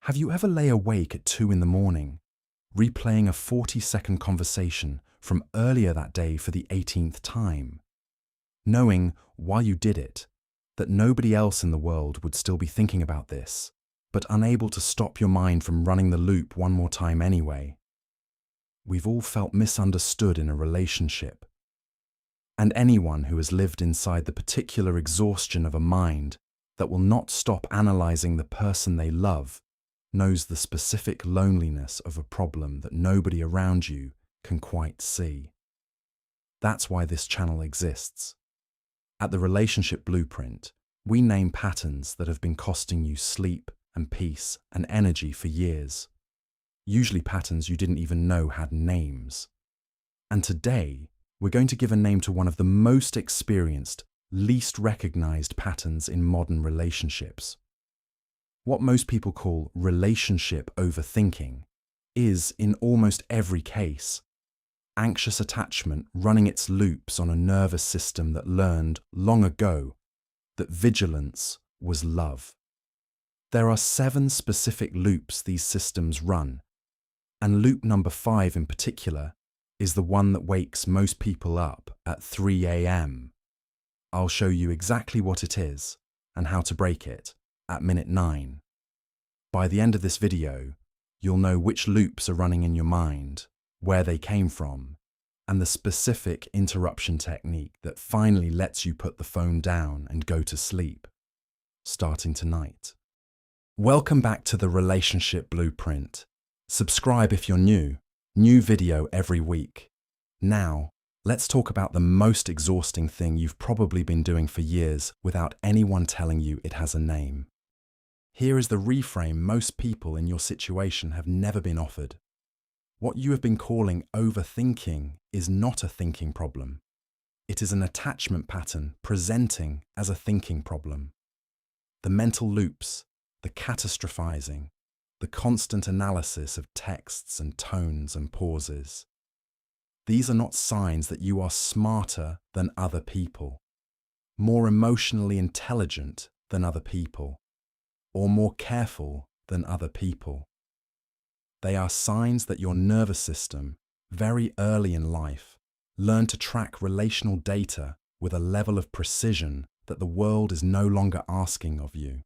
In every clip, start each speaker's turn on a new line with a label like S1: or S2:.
S1: Have you ever lay awake at 2 in the morning, replaying a 40-second conversation from earlier that day for the 18th time, knowing, while you did it, that nobody else in the world would still be thinking about this, but unable to stop your mind from running the loop one more time anyway? We've all felt misunderstood in a relationship. And anyone who has lived inside the particular exhaustion of a mind that will not stop analyzing the person they love knows the specific loneliness of a problem that nobody around you can quite see. That's why this channel exists. At the Relationship Blueprint, we name patterns that have been costing you sleep and peace and energy for years, usually patterns you didn't even know had names. And today, we're going to give a name to one of the most experienced, least recognized patterns in modern relationships. What most people call relationship overthinking is, in almost every case, anxious attachment running its loops on a nervous system that learned long ago that vigilance was love. There are 7 specific loops these systems run, and loop number 5 in particular is the one that wakes most people up at 3 a.m. I'll show you exactly what it is and how to break it at minute 9. By the end of this video, you'll know which loops are running in your mind, where they came from, and the specific interruption technique that finally lets you put the phone down and go to sleep, starting tonight. Welcome back to the Relationship Blueprint. Subscribe if you're new video every week. Now, let's talk about the most exhausting thing you've probably been doing for years without anyone telling you it has a name. Here is the reframe most people in your situation have never been offered. What you have been calling overthinking is not a thinking problem. It is an attachment pattern presenting as a thinking problem. The mental loops, the catastrophizing, the constant analysis of texts and tones and pauses. These are not signs that you are smarter than other people, more emotionally intelligent than other people, or more careful than other people. They are signs that your nervous system, very early in life, learned to track relational data with a level of precision that the world is no longer asking of you.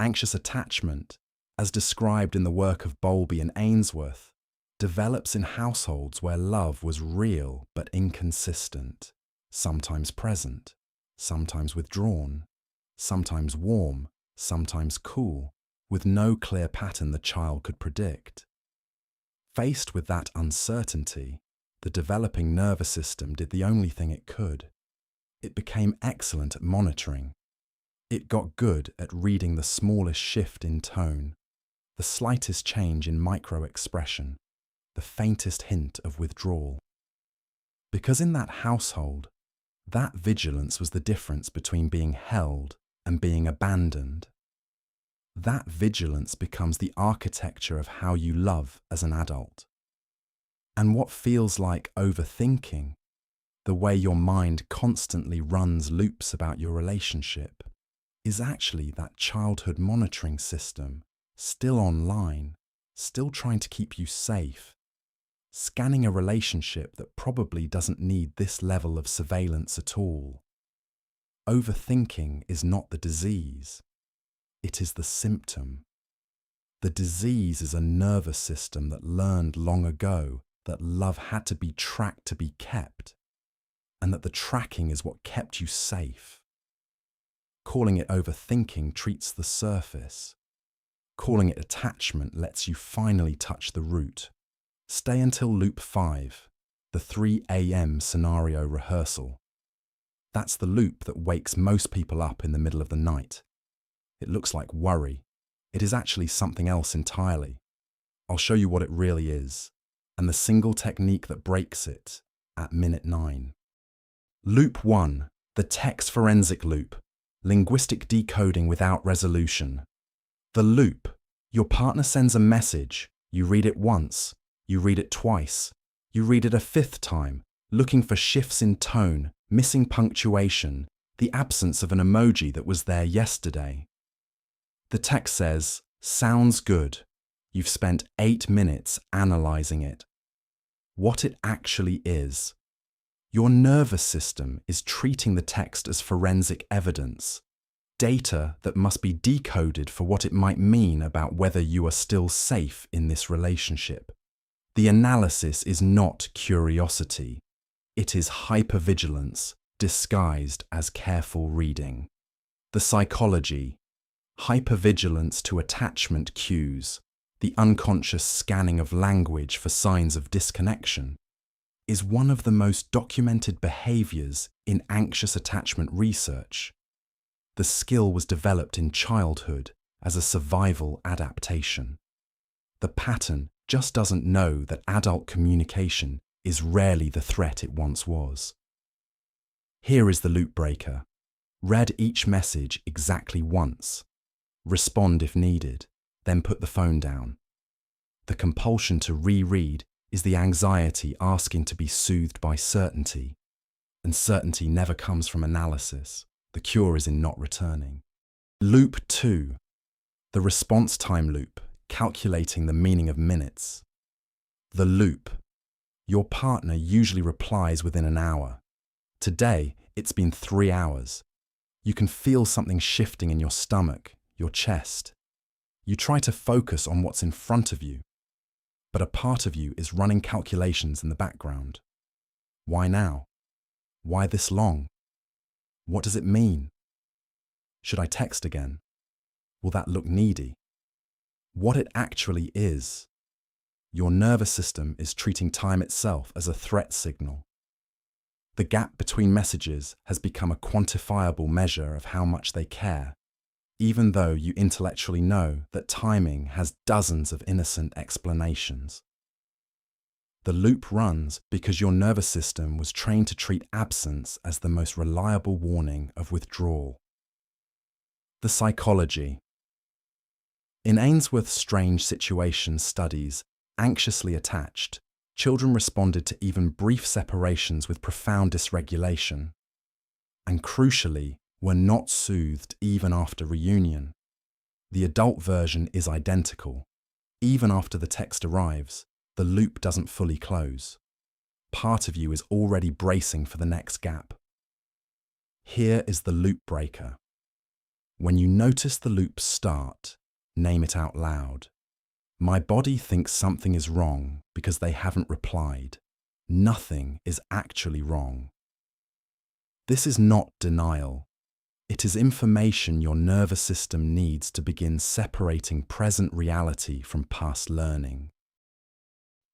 S1: Anxious attachment, as described in the work of Bowlby and Ainsworth, develops in households where love was real but inconsistent, sometimes present, sometimes withdrawn, sometimes warm, sometimes cool, with no clear pattern the child could predict. Faced with that uncertainty, the developing nervous system did the only thing it could. It became excellent at monitoring. It got good at reading the smallest shift in tone, the slightest change in micro-expression, the faintest hint of withdrawal. Because in that household, that vigilance was the difference between being held and being abandoned. That vigilance becomes the architecture of how you love as an adult. And what feels like overthinking, the way your mind constantly runs loops about your relationship, is actually that childhood monitoring system, still online, still trying to keep you safe, scanning a relationship that probably doesn't need this level of surveillance at all. Overthinking is not the disease. It is the symptom. The disease is a nervous system that learned long ago that love had to be tracked to be kept, and that the tracking is what kept you safe. Calling it overthinking treats the surface. Calling it attachment lets you finally touch the root. Stay until loop 5, the 3 a.m. scenario rehearsal. That's the loop that wakes most people up in the middle of the night. It looks like worry. It is actually something else entirely. I'll show you what it really is, and the single technique that breaks it at minute 9. Loop 1, the text forensic loop, linguistic decoding without resolution. The loop, your partner sends a message, you read it once, you read it twice, you read it a 5th time, looking for shifts in tone, missing punctuation, the absence of an emoji that was there yesterday. The text says, Sounds good. You've spent 8 minutes analysing it. What it actually is. Your nervous system is treating the text as forensic evidence, data that must be decoded for what it might mean about whether you are still safe in this relationship. The analysis is not curiosity. It is hypervigilance disguised as careful reading. The psychology, hypervigilance to attachment cues, the unconscious scanning of language for signs of disconnection, is one of the most documented behaviours in anxious attachment research. The skill was developed in childhood as a survival adaptation. The pattern just doesn't know that adult communication is rarely the threat it once was. Here is the loop breaker. Read each message exactly once. Respond if needed, then put the phone down. The compulsion to reread is the anxiety asking to be soothed by certainty, and certainty never comes from analysis. The cure is in not returning. Loop 2. The response time loop, calculating the meaning of minutes. The loop. Your partner usually replies within an hour. Today, it's been 3 hours. You can feel something shifting in your stomach, your chest. You try to focus on what's in front of you, but a part of you is running calculations in the background. Why now? Why this long? What does it mean? Should I text again? Will that look needy? What it actually is. Your nervous system is treating time itself as a threat signal. The gap between messages has become a quantifiable measure of how much they care, even though you intellectually know that timing has dozens of innocent explanations. The loop runs because your nervous system was trained to treat absence as the most reliable warning of withdrawal. The psychology. In Ainsworth's strange situations studies, anxiously attached, children responded to even brief separations with profound dysregulation, and crucially, were not soothed even after reunion. The adult version is identical. Even after the text arrives, the loop doesn't fully close. Part of you is already bracing for the next gap. Here is the loop breaker. When you notice the loop start, name it out loud. My body thinks something is wrong because they haven't replied. Nothing is actually wrong. This is not denial. It is information your nervous system needs to begin separating present reality from past learning.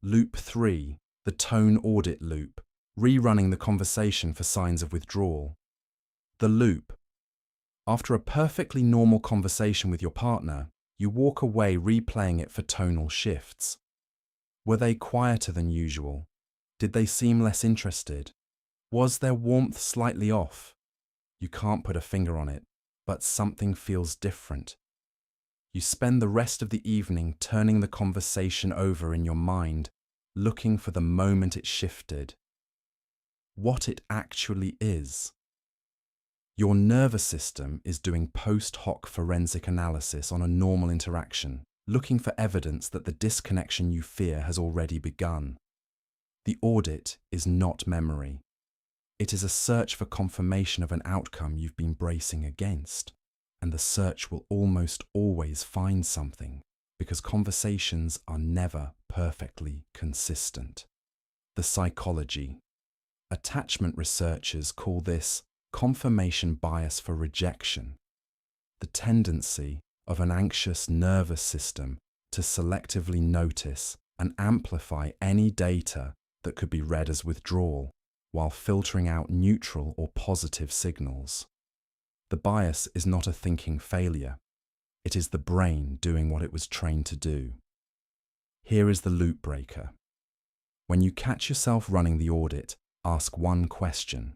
S1: Loop 3, the tone audit loop, rerunning the conversation for signs of withdrawal. The loop. After a perfectly normal conversation with your partner, you walk away replaying it for tonal shifts. Were they quieter than usual? Did they seem less interested? Was their warmth slightly off? You can't put a finger on it, but something feels different. You spend the rest of the evening turning the conversation over in your mind, looking for the moment it shifted. What it actually is. Your nervous system is doing post hoc forensic analysis on a normal interaction, looking for evidence that the disconnection you fear has already begun. The audit is not memory. It is a search for confirmation of an outcome you've been bracing against, and the search will almost always find something, because conversations are never perfectly consistent. The psychology. Attachment researchers call this confirmation bias for rejection, the tendency of an anxious nervous system to selectively notice and amplify any data that could be read as withdrawal, while filtering out neutral or positive signals. The bias is not a thinking failure. It is the brain doing what it was trained to do. Here is the loop breaker. When you catch yourself running the audit, ask one question.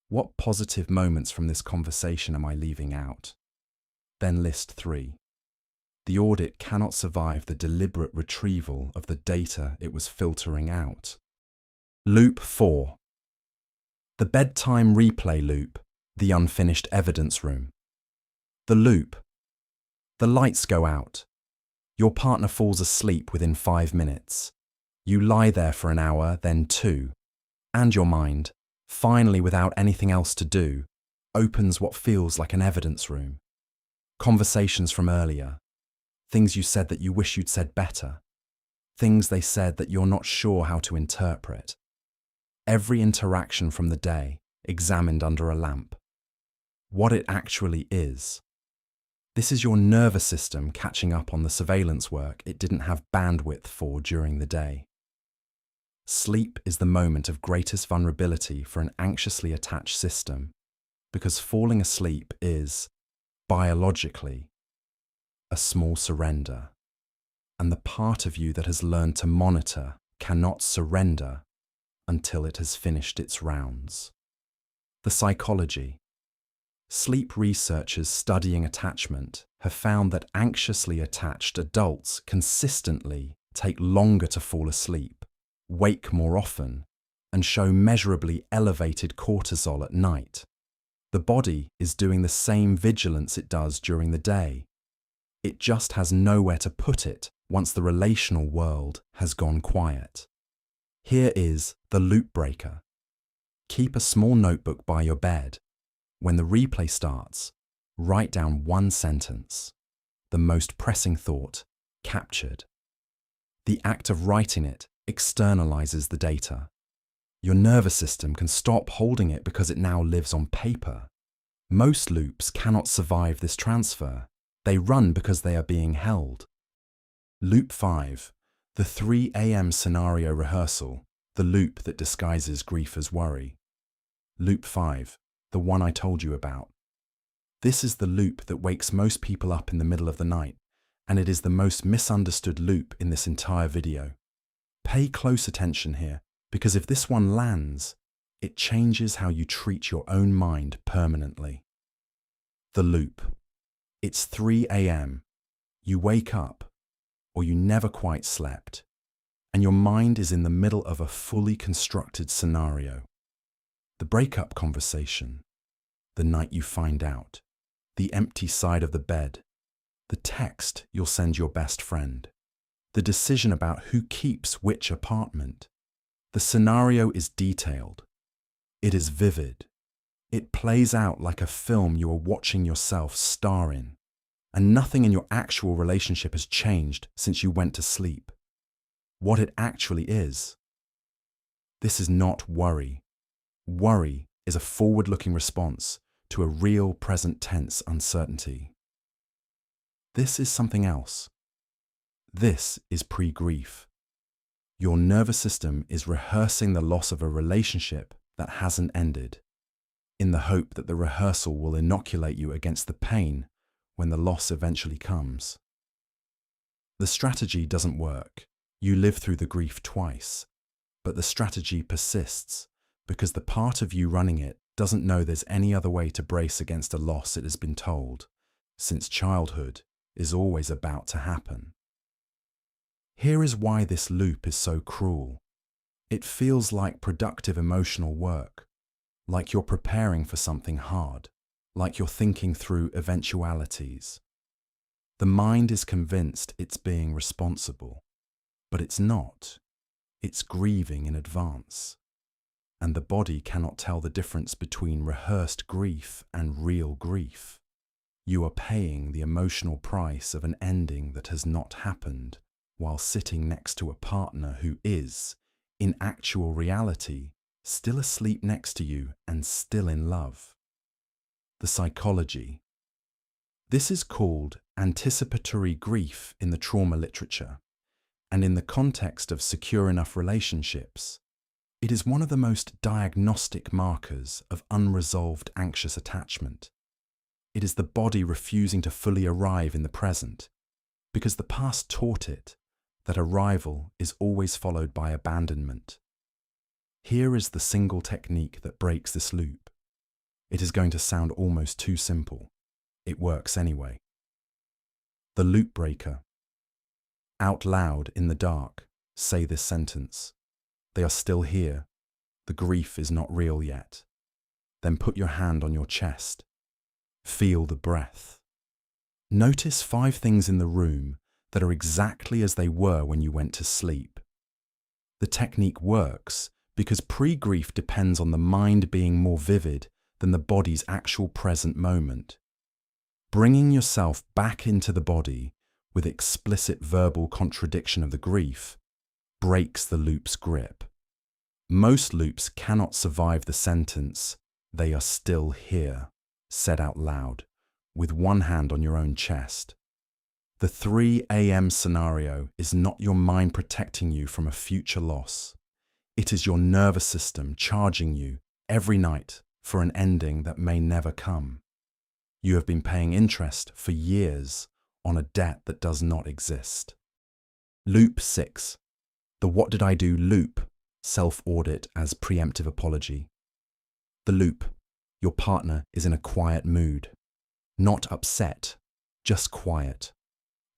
S1: What positive moments from this conversation am I leaving out? Then list 3. The audit cannot survive the deliberate retrieval of the data it was filtering out. Loop 4. The bedtime replay loop, the unfinished evidence room. The loop. The lights go out, Your partner falls asleep within 5 minutes. You lie there for an hour, then 2, and your mind, finally without anything else to do, opens what feels like an evidence room. Conversations from earlier, things you said that you wish you'd said better, things they said that you're not sure how to interpret. Every interaction from the day examined under a lamp. What it actually is. This is your nervous system catching up on the surveillance work it didn't have bandwidth for during the day. Sleep is the moment of greatest vulnerability for an anxiously attached system because falling asleep is, biologically, a small surrender. And the part of you that has learned to monitor cannot surrender until it has finished its rounds. The psychology. Sleep researchers studying attachment have found that anxiously attached adults consistently take longer to fall asleep, wake more often, and show measurably elevated cortisol at night. The body is doing the same vigilance it does during the day. It just has nowhere to put it once the relational world has gone quiet. Here is the loop breaker. Keep a small notebook by your bed. When the replay starts, write down one sentence, the most pressing thought, captured. The act of writing it externalizes the data. Your nervous system can stop holding it because it now lives on paper. Most loops cannot survive this transfer. They run because they are being held. Loop 5, the 3 a.m. scenario rehearsal, the loop that disguises grief as worry. Loop 5, the one I told you about. This is the loop that wakes most people up in the middle of the night, and it is the most misunderstood loop in this entire video. Pay close attention here, because if this one lands, it changes how you treat your own mind permanently. The loop. It's 3 a.m. You wake up, or you never quite slept, and your mind is in the middle of a fully constructed scenario. The breakup conversation, the night you find out, the empty side of the bed, the text you'll send your best friend, the decision about who keeps which apartment. The scenario is detailed. It is vivid. It plays out like a film you are watching yourself star in, and nothing in your actual relationship has changed since you went to sleep. What it actually is. This is not worry. Worry is a forward-looking response to a real present tense uncertainty. This is something else. This is pre-grief. Your nervous system is rehearsing the loss of a relationship that hasn't ended, in the hope that the rehearsal will inoculate you against the pain when the loss eventually comes. The strategy doesn't work. You live through the grief twice, but the strategy persists because the part of you running it doesn't know there's any other way to brace against a loss it has been told, since childhood is always about to happen. Here is why this loop is so cruel. It feels like productive emotional work, like you're preparing for something hard, like you're thinking through eventualities. The mind is convinced it's being responsible, but it's not. It's grieving in advance. And the body cannot tell the difference between rehearsed grief and real grief. You are paying the emotional price of an ending that has not happened while sitting next to a partner who is, in actual reality, still asleep next to you and still in love. The psychology. This is called anticipatory grief in the trauma literature, and in the context of secure enough relationships, it is one of the most diagnostic markers of unresolved anxious attachment. It is the body refusing to fully arrive in the present, because the past taught it that arrival is always followed by abandonment. Here is the single technique that breaks this loop. It is going to sound almost too simple. It works anyway. The loop breaker. Out loud in the dark, say this sentence. They are still here. The grief is not real yet. Then put your hand on your chest. Feel the breath. Notice 5 things in the room that are exactly as they were when you went to sleep. The technique works because pre-grief depends on the mind being more vivid than the body's actual present moment. Bringing yourself back into the body with explicit verbal contradiction of the grief breaks the loop's grip. Most loops cannot survive the sentence, "They are still here," said out loud, with one hand on your own chest. The 3 a.m. scenario is not your mind protecting you from a future loss. It is your nervous system charging you every night for an ending that may never come. You have been paying interest for years on a debt that does not exist. Loop 6. The "what did I do" loop, self-audit as preemptive apology. The loop. Your partner is in a quiet mood. Not upset, just quiet.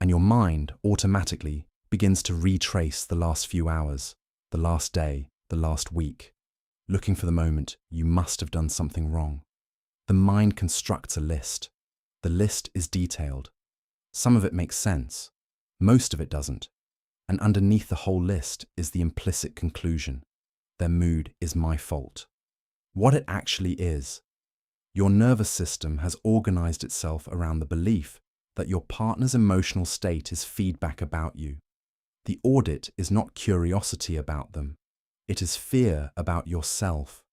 S1: And your mind automatically begins to retrace the last few hours, the last day, the last week, looking for the moment you must have done something wrong. The mind constructs a list. The list is detailed. Some of it makes sense. Most of it doesn't. And underneath the whole list is the implicit conclusion: their mood is my fault. What it actually is, your nervous system has organized itself around the belief that your partner's emotional state is feedback about you. The audit is not curiosity about them. It is fear about yourself.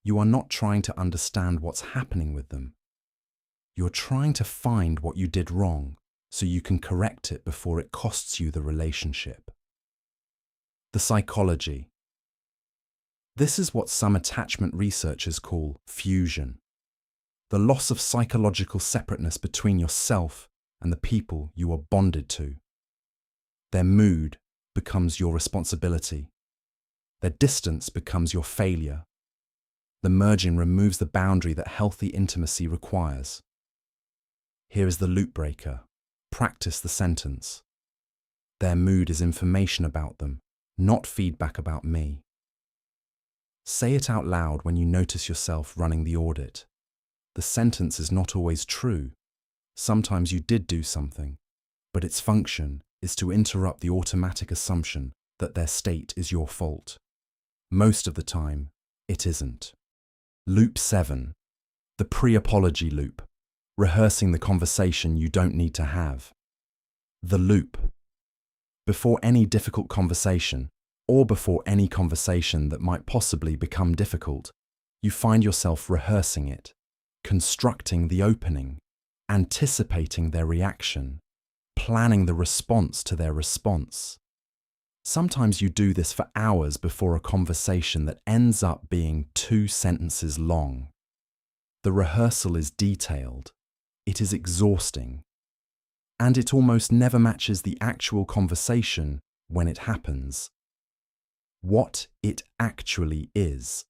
S1: You are not trying to understand what's happening with them. You're trying to find what you did wrong so you can correct it before it costs you the relationship. The psychology. This is what some attachment researchers call fusion. The loss of psychological separateness between yourself and the people you are bonded to. Their mood becomes your responsibility. Their distance becomes your failure. The merging removes the boundary that healthy intimacy requires. Here is the loop breaker. Practice the sentence. Their mood is information about them, not feedback about me. Say it out loud when you notice yourself running the audit. The sentence is not always true. Sometimes you did do something, but its function is to interrupt the automatic assumption that their state is your fault. Most of the time, it isn't. Loop 7. The pre-apology loop. Rehearsing the conversation you don't need to have. The loop. Before any difficult conversation, or before any conversation that might possibly become difficult, you find yourself rehearsing it, constructing the opening, anticipating their reaction, planning the response to their response. Sometimes you do this for hours before a conversation that ends up being 2 sentences long. The rehearsal is detailed, it is exhausting, and it almost never matches the actual conversation when it happens. What it actually is.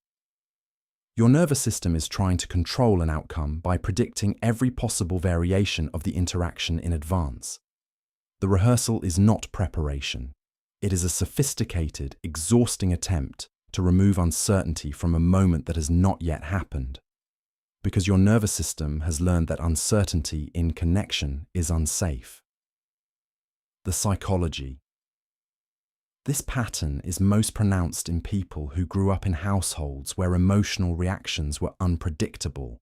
S1: Your nervous system is trying to control an outcome by predicting every possible variation of the interaction in advance. The rehearsal is not preparation. It is a sophisticated, exhausting attempt to remove uncertainty from a moment that has not yet happened. Because your nervous system has learned that uncertainty in connection is unsafe. The psychology. This pattern is most pronounced in people who grew up in households where emotional reactions were unpredictable,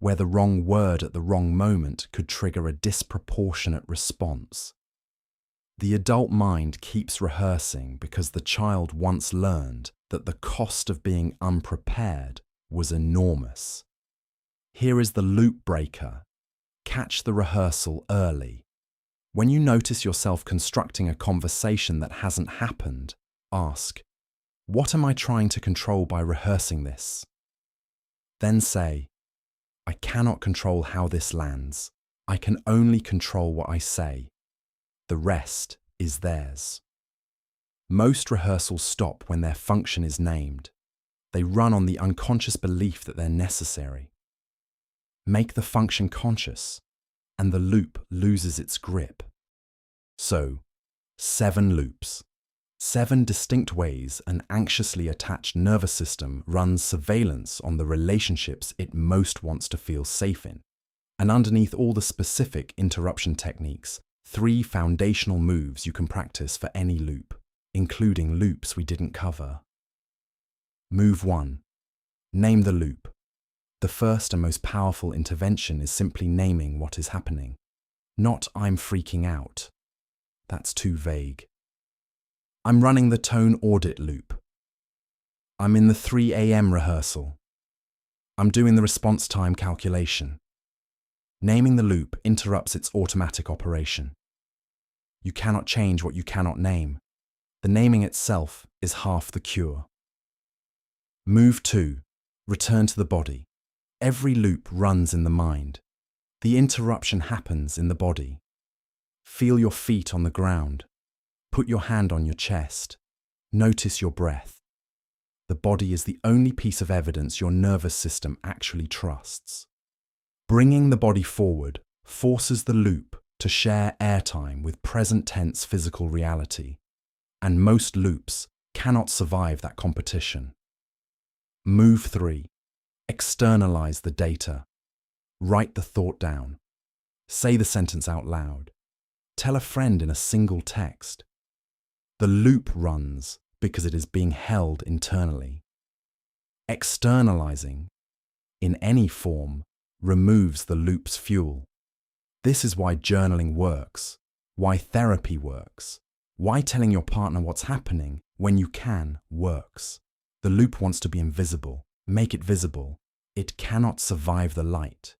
S1: where the wrong word at the wrong moment could trigger a disproportionate response. The adult mind keeps rehearsing because the child once learned that the cost of being unprepared was enormous. Here is the loop breaker. Catch the rehearsal early. When you notice yourself constructing a conversation that hasn't happened, ask, "What am I trying to control by rehearsing this?" Then say, "I cannot control how this lands. I can only control what I say. The rest is theirs." Most rehearsals stop when their function is named. They run on the unconscious belief that they're necessary. Make the function conscious, and the loop loses its grip. So, 7 loops. 7 distinct ways an anxiously attached nervous system runs surveillance on the relationships it most wants to feel safe in. And underneath all the specific interruption techniques 3 foundational moves you can practice for any loop, including loops we didn't cover. Move 1. Name the loop. The first and most powerful intervention is simply naming what is happening. Not "I'm freaking out." That's too vague. I'm running the tone audit loop. I'm in the 3 a.m. rehearsal. I'm doing the response time calculation. Naming the loop interrupts its automatic operation. You cannot change what you cannot name. The naming itself is half the cure. Move 2. Return to the body. Every loop runs in the mind. The interruption happens in the body. Feel your feet on the ground. Put your hand on your chest. Notice your breath. The body is the only piece of evidence your nervous system actually trusts. Bringing the body forward forces the loop to share airtime with present tense physical reality, and most loops cannot survive that competition. Move 3. Externalize the data. Write the thought down. Say the sentence out loud. Tell a friend in a single text. The loop runs because it is being held internally. Externalizing, in any form, removes the loop's fuel. This is why journaling works, why therapy works, why telling your partner what's happening when you can works. The loop wants to be invisible. Make it visible. It cannot survive the light.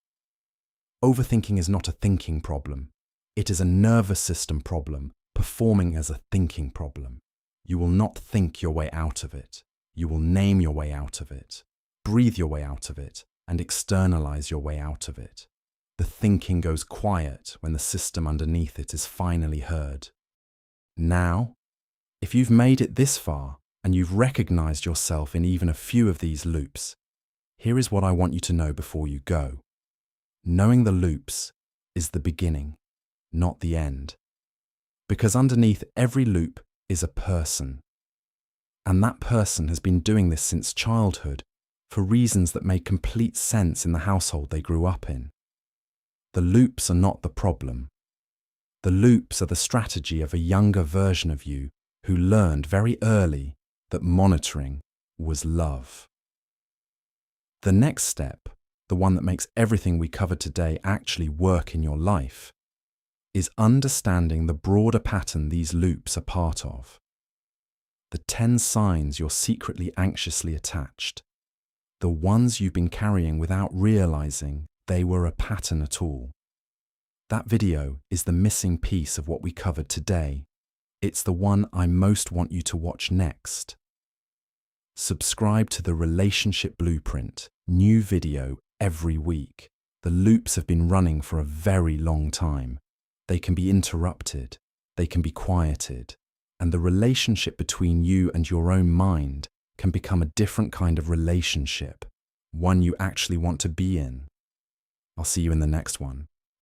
S1: Overthinking is not a thinking problem. It is a nervous system problem performing as a thinking problem. You will not think your way out of it. You will name your way out of it, breathe your way out of it, and externalize your way out of it. The thinking goes quiet when the system underneath it is finally heard. Now, if you've made it this far and you've recognized yourself in even a few of these loops, here is what I want you to know before you go. Knowing the loops is the beginning, not the end. Because underneath every loop is a person. And that person has been doing this since childhood for reasons that made complete sense in the household they grew up in. The loops are not the problem. The loops are the strategy of a younger version of you who learned very early that monitoring was love. The next step, the one that makes everything we covered today actually work in your life, is understanding the broader pattern these loops are part of. The 10 signs you're secretly anxiously attached. The ones you've been carrying without realizing they were a pattern at all. That video is the missing piece of what we covered today. It's the one I most want you to watch next. Subscribe to the Relationship Blueprint, new video every week. The loops have been running for a very long time. They can be interrupted, they can be quieted, and the relationship between you and your own mind can become a different kind of relationship, one you actually want to be in. I'll see you in the next one.